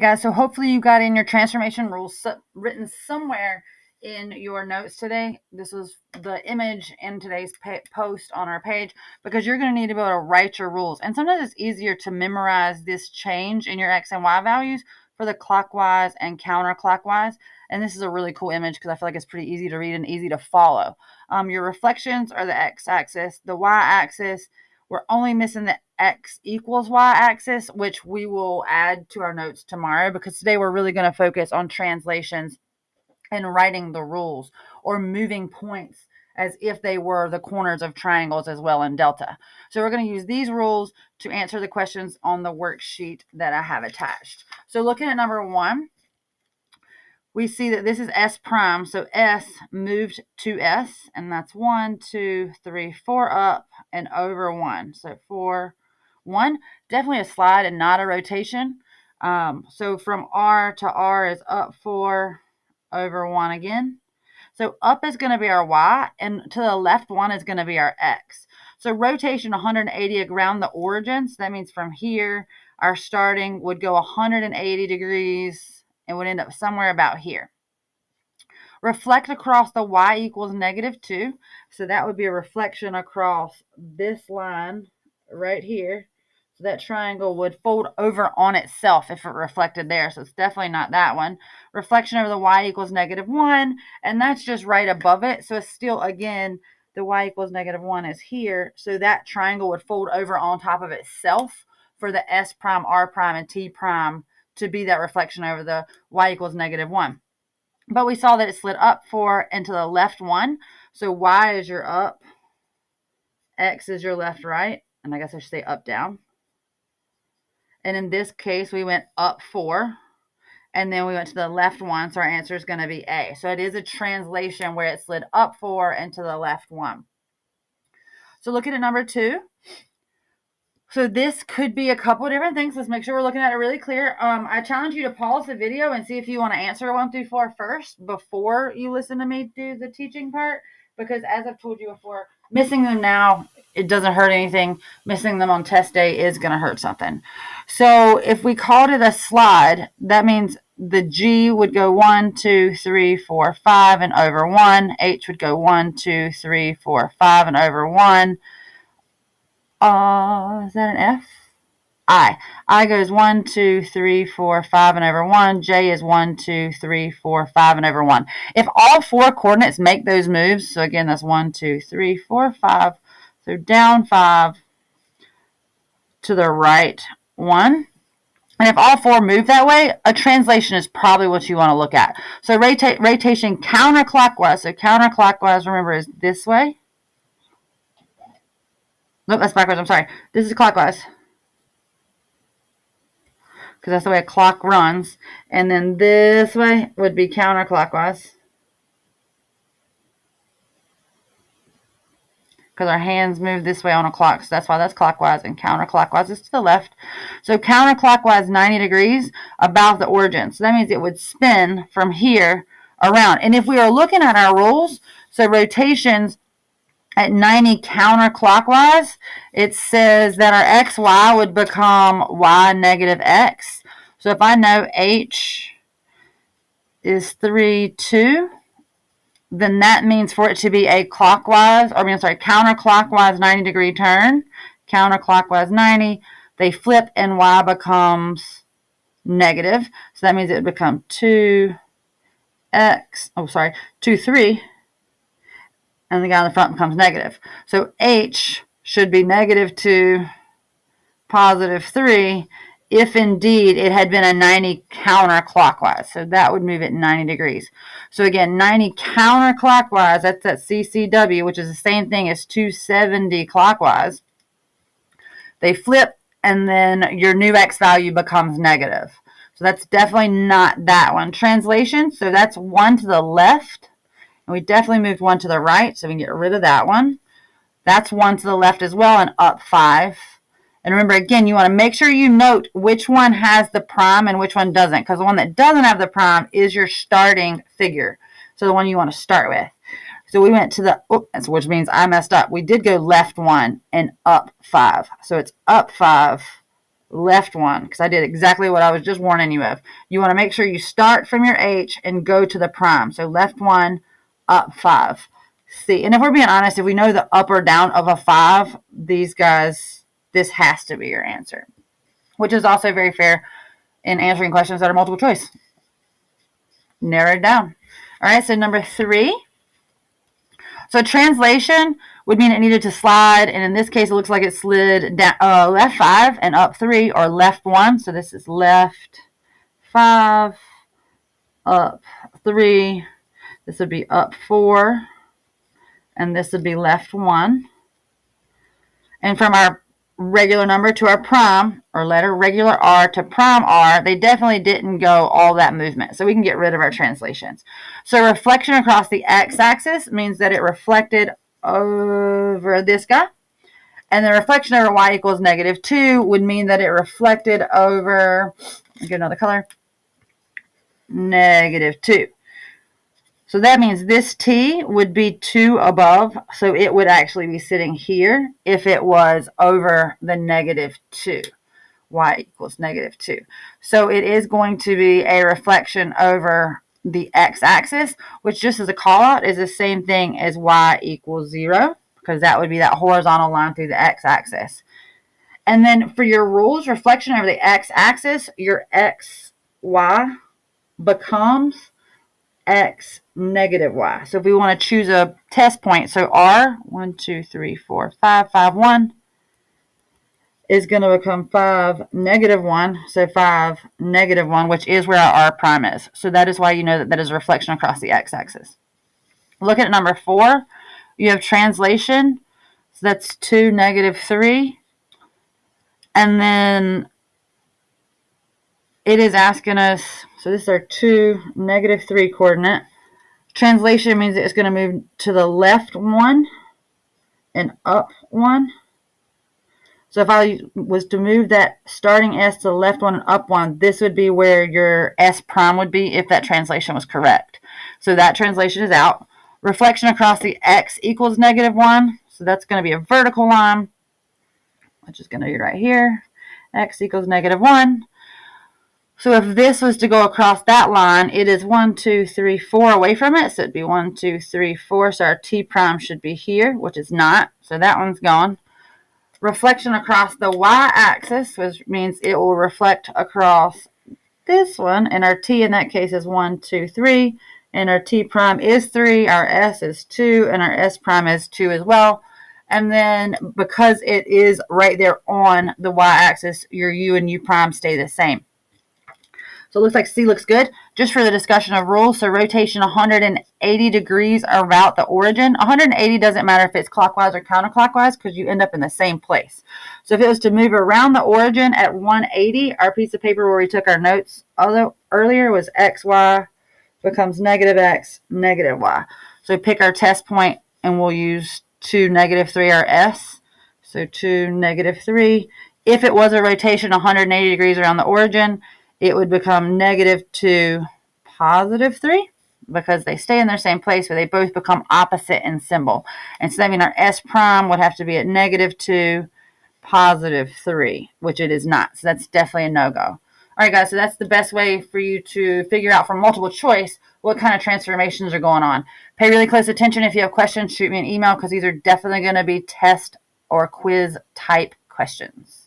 Guys, so hopefully you got in your transformation rules written somewhere in your notes today. This was the image in today's post on our page, because you're going to need to be able to write your rules. And sometimes it's easier to memorize this change in your X and Y values for the clockwise and counterclockwise. And this is a really cool image because I feel like it's pretty easy to read and easy to follow. Your reflections are the X-axis, the Y-axis. We're only missing the X equals Y axis, which we will add to our notes tomorrow, because today we're really going to focus on translations and writing the rules, or moving points as if they were the corners of triangles as well in Delta. So we're going to use these rules to answer the questions on the worksheet that I have attached. So looking at number 1, we see that this is S prime. So S moved to S, and that's 1, 2, 3, 4 up and over 1. So 4, 1, definitely a slide and not a rotation. So from R to R is up 4 over 1 again. So up is going to be our Y, and to the left 1 is going to be our X. So rotation 180 around the origin. So that means from here, our starting would go 180 degrees and would end up somewhere about here. Reflect across the Y equals -2. So that would be a reflection across this line right here. So that triangle would fold over on itself if it reflected there. So it's definitely not that one. Reflection over the Y equals -1. And that's just right above it. So it's still, again, the Y equals -1 is here. So that triangle would fold over on top of itself for the S prime, R prime, and T prime to be that reflection over the Y equals -1. But we saw that it slid up 4 and to the left 1. So Y is your up, X is your left right, and I guess I should say up down. And in this case, we went up 4, and then we went to the left 1, so our answer is going to be A. So it is a translation where it slid up 4 and to the left 1. So looking at number 2. So this could be a couple of different things. Let's make sure we're looking at it really clear. I challenge you to pause the video and see if you want to answer 1 through 4 first before you listen to me do the teaching part. Because as I've told you before, missing them now, it doesn't hurt anything. Missing them on test day is going to hurt something. So if we called it a slide, that means the G would go 1, 2, 3, 4, 5 and over 1. H would go 1, 2, 3, 4, 5 and over 1. Is that an F? I goes 1, 2, 3, 4, 5 and over 1. J is 1, 2, 3, 4, 5 and over 1. If all 4 coordinates make those moves, so again, that's 1, 2, 3, 4, 5. So down 5 to the right 1. And if all 4 move that way, a translation is probably what you want to look at. So rotation counterclockwise. So counterclockwise, remember, is this way. Nope, that's backwards. I'm sorry. This is clockwise, because that's the way a clock runs. And then this way would be counterclockwise, because our hands move this way on a clock. So that's why that's clockwise, and counterclockwise is to the left. So counterclockwise 90 degrees about the origin. So that means it would spin from here around. And if we are looking at our rules, so rotations at 90 counterclockwise, it says that our XY would become Y -X. So if I know H is 3, 2, then that means for it to be a counterclockwise 90 degree turn, counterclockwise 90, they flip and Y becomes negative. So that means it would become 2, 3. And the guy in the front becomes negative. So H should be -2, +3, if indeed it had been a 90 counterclockwise. So that would move it 90 degrees. So again, 90 counterclockwise, that's that CCW, which is the same thing as 270 clockwise. They flip, and then your new X value becomes negative. So that's definitely not that one. Translation, so that's 1 to the left. And we definitely moved 1 to the right, so we can get rid of that one. That's 1 to the left as well, and up 5. And remember, again, you want to make sure you note which one has the prime and which one doesn't, because the one that doesn't have the prime is your starting figure, so the one you want to start with. So we went to the, which means I messed up. We did go left 1 and up 5. So it's up 5, left 1, because I did exactly what I was just warning you of. You want to make sure you start from your H and go to the prime. So left 1, up 5. See, and if we're being honest, if we know the up or down of a 5, these guys, this has to be your answer, which is also very fair in answering questions that are multiple choice. Narrowed down. All right, so number 3. So translation would mean it needed to slide, and in this case, it looks like it slid down, left 5 and up 3, or left 1. So this is left 5, up 3. This would be up 4, and this would be left 1. And from our regular number to our prime, or letter regular R to prime R, they definitely didn't go all that movement. So we can get rid of our translations. So reflection across the x-axis means that it reflected over this guy. And the reflection over y equals -2 would mean that it reflected over, get another color, -2. So that means this t would be 2 above, so it would actually be sitting here if it was over the -2. Y equals -2. So it is going to be a reflection over the x-axis, which, just as a call-out, is the same thing as y equals 0, because that would be that horizontal line through the x-axis. And then for your rules, reflection over the x-axis, your xy becomes x -y. So if we want to choose a test point, so R, 1, 2, 3, 4, 5, 5, 1, is going to become 5, -1, so 5, -1, which is where our R prime is. So that is why you know that that is a reflection across the x-axis. Look at number 4. You have translation, so that's 2, -3. And then it is asking us, so this is our 2, -3 coordinate. Translation means it's going to move to the left 1 and up 1. So if I was to move that starting S to the left 1 and up 1, this would be where your S prime would be if that translation was correct. So that translation is out. Reflection across the X equals -1. So that's going to be a vertical line, which is going to be right here. X equals -1. So if this was to go across that line, it is 1, 2, 3, 4 away from it. So it'd be 1, 2, 3, 4. So our T prime should be here, which is not. So that one's gone. Reflection across the y-axis, which means it will reflect across this one. And our T in that case is 1, 2, 3. And our T prime is 3. Our S is 2. And our S prime is 2 as well. And then because it is right there on the y-axis, your U and U prime stay the same. So it looks like C looks good. Just for the discussion of rules, so rotation 180 degrees around the origin. 180 doesn't matter if it's clockwise or counterclockwise because you end up in the same place. So if it was to move around the origin at 180, our piece of paper where we took our notes earlier was XY becomes -X, -Y. So pick our test point and we'll use 2, -3, our S. So 2, -3. If it was a rotation 180 degrees around the origin, it would become -2, +3, because they stay in their same place, but they both become opposite in symbol. And so that means our S prime would have to be at -2, +3, which it is not. So that's definitely a no-go. All right, guys, so that's the best way for you to figure out from multiple choice what kind of transformations are going on. Pay really close attention. If you have questions, shoot me an email because these are definitely going to be test or quiz type questions.